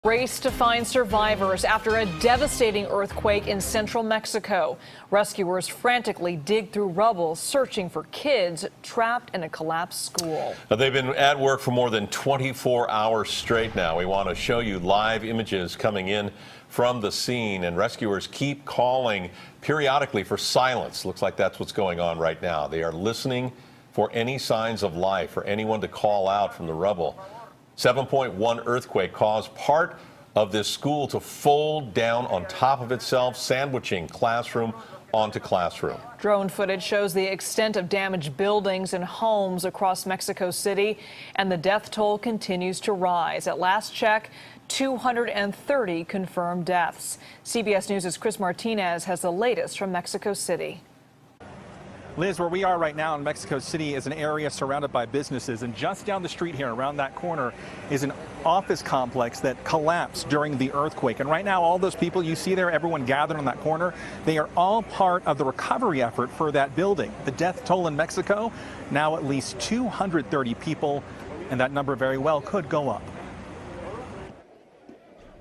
Race to find survivors after a devastating earthquake in central Mexico. Rescuers frantically dig through rubble, searching for kids trapped in a collapsed school. They've been at work for more than 24 hours straight now. We want to show you live images coming in from the scene, and rescuers keep calling periodically for silence. Looks like that's what's going on right now. They are listening for any signs of life, for anyone to call out from the rubble. 7.1 earthquake caused part of this school to fold down on top of itself, sandwiching classroom onto classroom. Drone footage shows the extent of damaged buildings and homes across Mexico City, and the death toll continues to rise. At last check, 230 confirmed deaths. CBS News' Chris Martinez has the latest from Mexico City. Liz, where we are right now in Mexico City is an area surrounded by businesses, and just down the street here around that corner is an office complex that collapsed during the earthquake. And right now, all those people you see there, everyone gathered on that corner, they are all part of the recovery effort for that building. The death toll in Mexico, now at least 230 people, and that number very well could go up.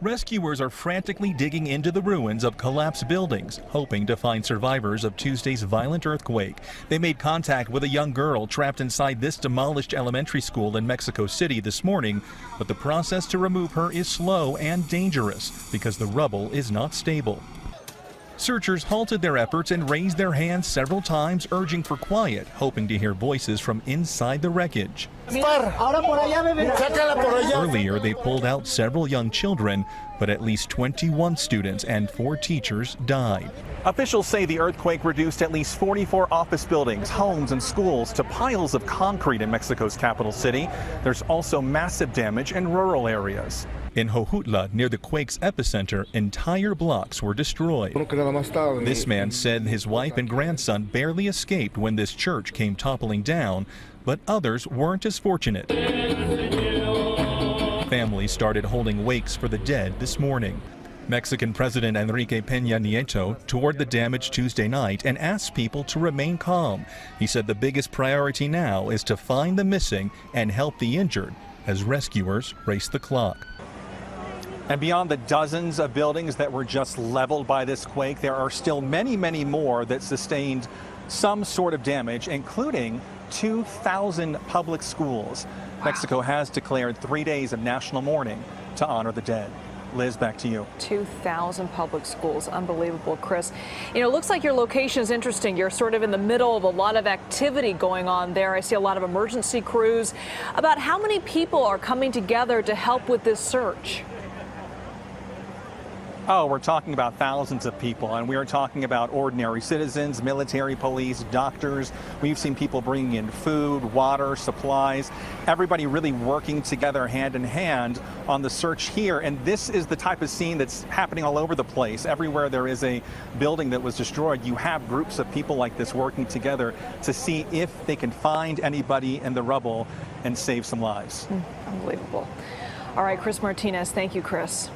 Rescuers are frantically digging into the ruins of collapsed buildings, hoping to find survivors of Tuesday's violent earthquake. They made contact with a young girl trapped inside this demolished elementary school in Mexico City this morning, but the process to remove her is slow and dangerous because the rubble is not stable. Searchers halted their efforts and raised their hands several times, urging for quiet, hoping to hear voices from inside the wreckage. Earlier, they pulled out several young children, but at least 21 students and 4 teachers died. Officials say the earthquake reduced at least 44 office buildings, homes, and schools to piles of concrete in Mexico's capital city. There's also massive damage in rural areas. In Jojutla, near the quake's epicenter, entire blocks were destroyed. This man said his wife and grandson barely escaped when this church came toppling down, but others weren't as fortunate. Families started holding wakes for the dead this morning. Mexican President Enrique Peña Nieto toured the damage Tuesday night and asked people to remain calm. He said the biggest priority now is to find the missing and help the injured as rescuers race the clock. And beyond the dozens of buildings that were just leveled by this quake, there are still many, many more that sustained some sort of damage, including 2,000 public schools. Mexico has declared 3 days of national mourning to honor the dead. Liz, back to you. 2,000 public schools. Unbelievable, Chris. You know, it looks like your location is interesting. You're sort of in the middle of a lot of activity going on there. I see a lot of emergency crews. About how many people are coming together to help with this search? Oh, we're talking about thousands of people, and we are talking about ordinary citizens, military, police, doctors. We've seen people bringing in food, water, supplies, everybody really working together hand in hand on the search here. And this is the type of scene that's happening all over the place. Everywhere there is a building that was destroyed, you have groups of people like this working together to see if they can find anybody in the rubble and save some lives. Unbelievable. All right, Chris Martinez. Thank you, Chris.